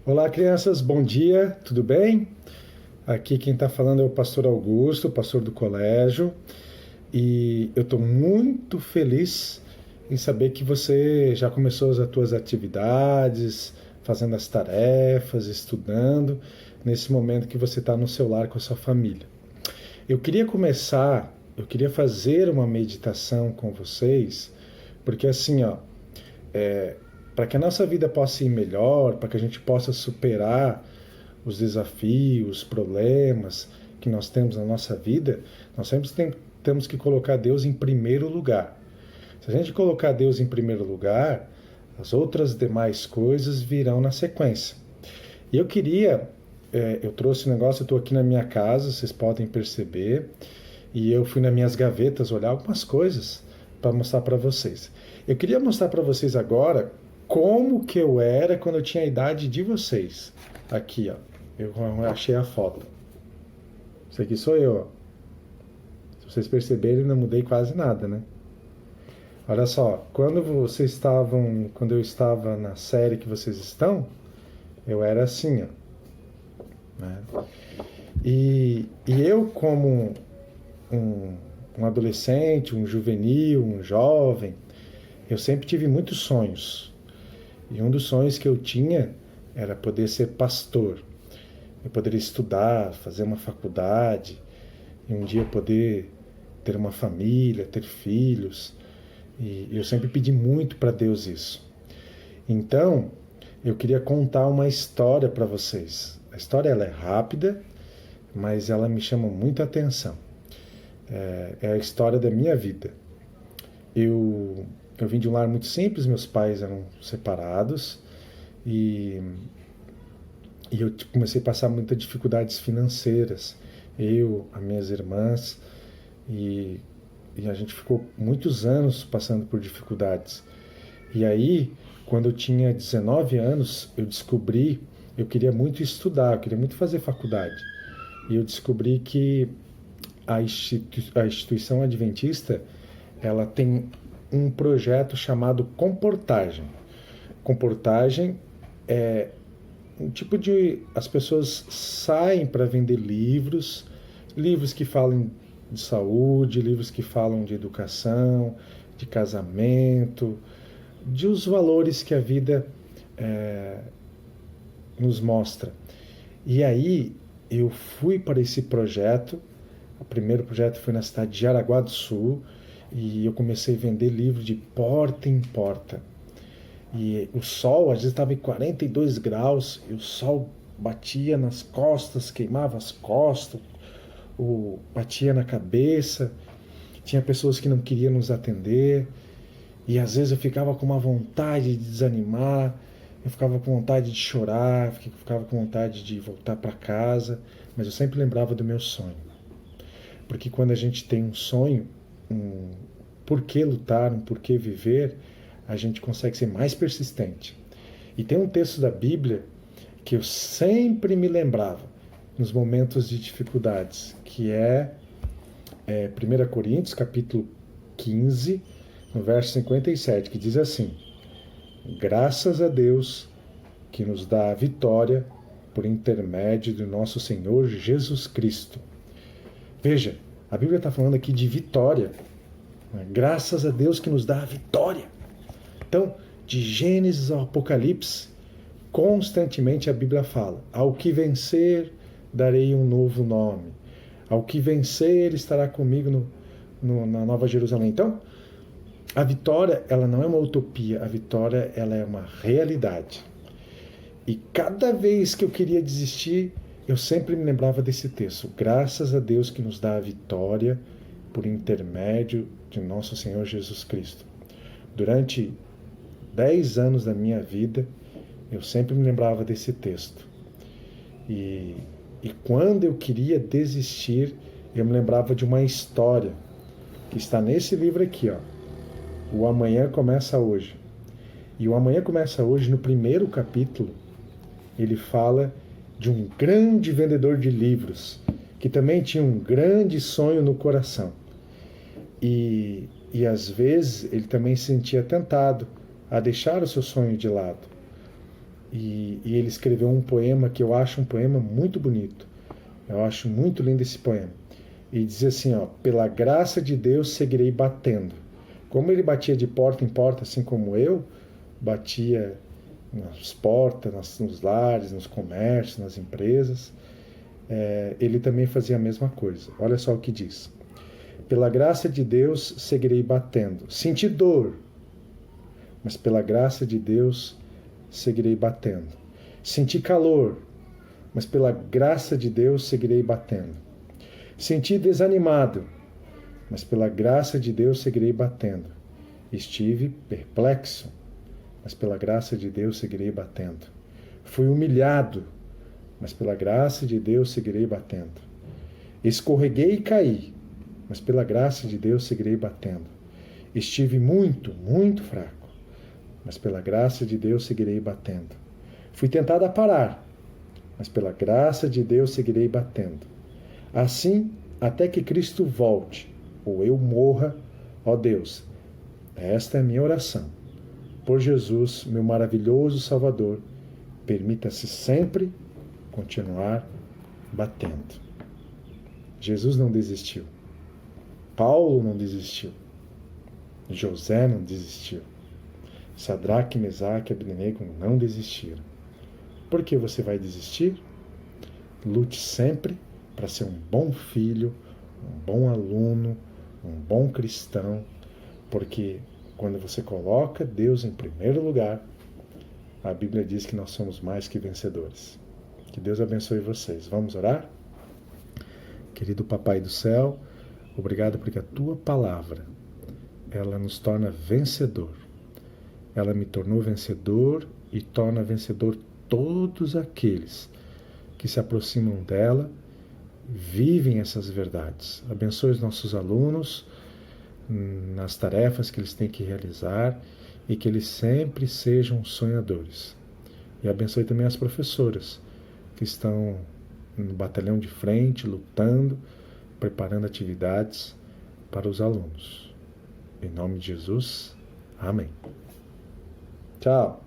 Olá, crianças, bom dia, tudo bem? Aqui quem está falando é o pastor Augusto, pastor do colégio, e eu estou muito feliz em saber que você já começou as tuas atividades, fazendo as tarefas, estudando, nesse momento que você está no seu lar com a sua família. Eu queria fazer uma meditação com vocês, porque assim, ó, para que a nossa vida possa ir melhor, para que a gente possa superar os desafios, os problemas que nós temos na nossa vida, nós sempre temos que colocar Deus em primeiro lugar. Se a gente colocar Deus em primeiro lugar, as outras demais coisas virão na sequência. E eu trouxe um negócio, eu estou aqui na minha casa, vocês podem perceber, e eu fui nas minhas gavetas olhar algumas coisas para mostrar para vocês. Eu queria mostrar para vocês agora como que eu era quando eu tinha a idade de vocês. Aqui, ó. Eu achei a foto. Isso aqui sou eu, ó. Se vocês perceberem, eu não mudei quase nada, né? Olha só, quando eu estava na série que vocês estão, eu era assim, ó. Né? E eu, como um, um adolescente, um juvenil, um jovem, eu sempre tive muitos sonhos. E um dos sonhos que eu tinha era poder ser pastor. Eu poderia estudar, fazer uma faculdade, e um dia poder ter uma família, ter filhos. E eu sempre pedi muito para Deus isso. Então, eu queria contar uma história para vocês. A história ela é rápida, mas ela me chama muita atenção. É a história da minha vida. Eu vim de um lar muito simples, meus pais eram separados e, e eu comecei a passar muitas dificuldades financeiras. Eu, as minhas irmãs, e, e a gente ficou muitos anos passando por dificuldades. E aí, quando eu tinha 19 anos, eu queria muito estudar, eu queria muito fazer faculdade. E eu descobri que a instituição adventista, ela tem um projeto chamado Comportagem. Comportagem é um tipo de... As pessoas saem para vender livros, livros que falam de saúde, livros que falam de educação, de casamento, de os valores que a vida nos mostra. E aí eu fui para esse projeto. O primeiro projeto foi na cidade de Jaraguá do Sul e eu comecei a vender livros de porta em porta. E o sol, às vezes estava em 42 graus e o sol batia nas costas, queimava as costas, batia na cabeça. Tinha pessoas que não queriam nos atender e às vezes eu ficava com uma vontade de desanimar, eu ficava com vontade de chorar, ficava com vontade de voltar para casa, mas eu sempre lembrava do meu sonho. Porque quando a gente tem um sonho, um porquê lutar, um porquê viver, a gente consegue ser mais persistente. E tem um texto da Bíblia que eu sempre me lembrava nos momentos de dificuldades, que é 1 Coríntios, capítulo 15, no verso 57, que diz assim: graças a Deus que nos dá a vitória por intermédio do nosso Senhor Jesus Cristo. Veja, a Bíblia está falando aqui de vitória. Graças a Deus que nos dá a vitória. Então, de Gênesis ao Apocalipse, constantemente a Bíblia fala: ao que vencer, darei um novo nome. Ao que vencer, estará comigo na Nova Jerusalém. Então, a vitória, ela não é uma utopia. A vitória, ela é uma realidade. E cada vez que eu queria desistir, eu sempre me lembrava desse texto. Graças a Deus que nos dá a vitória por intermédio de nosso Senhor Jesus Cristo. Durante 10 anos da minha vida, eu sempre me lembrava desse texto. E quando eu queria desistir, eu me lembrava de uma história que está nesse livro aqui, ó. O Amanhã Começa Hoje. E o Amanhã Começa Hoje, no primeiro capítulo, ele fala de um grande vendedor de livros, que também tinha um grande sonho no coração. E às vezes ele também se sentia tentado a deixar o seu sonho de lado. e ele escreveu um poema que eu acho um poema muito bonito. Eu acho muito lindo esse poema. E diz assim, ó: pela graça de Deus seguirei batendo. Como ele batia de porta em porta, assim como eu, batia nas portas, nos lares, nos comércios, nas empresas, ele também fazia a mesma coisa. Olha só o que diz: pela graça de Deus seguirei batendo. Senti dor, mas pela graça de Deus seguirei batendo. Senti calor, mas pela graça de Deus seguirei batendo. Senti desanimado, mas pela graça de Deus seguirei batendo. Estive perplexo, mas pela graça de Deus seguirei batendo. Fui humilhado, mas pela graça de Deus seguirei batendo. Escorreguei e caí, mas pela graça de Deus seguirei batendo. Estive muito, muito fraco, mas pela graça de Deus seguirei batendo. Fui tentado a parar, mas pela graça de Deus seguirei batendo. Assim, até que Cristo volte, ou eu morra, ó Deus, esta é a minha oração. Por Jesus, meu maravilhoso Salvador, permita-se sempre continuar batendo. Jesus não desistiu. Paulo não desistiu. José não desistiu. Sadraque, Mesaque e Abdenego não desistiram. Por que você vai desistir? Lute sempre para ser um bom filho, um bom aluno, um bom cristão, porque quando você coloca Deus em primeiro lugar, a Bíblia diz que nós somos mais que vencedores. Que Deus abençoe vocês. Vamos orar? Querido Papai do Céu, obrigado porque a Tua palavra, ela nos torna vencedor. Ela me tornou vencedor e torna vencedor todos aqueles que se aproximam dela, vivem essas verdades. Abençoe os nossos alunos nas tarefas que eles têm que realizar e que eles sempre sejam sonhadores. E abençoe também as professoras que estão no batalhão de frente, lutando, preparando atividades para os alunos. Em nome de Jesus, amém. Tchau.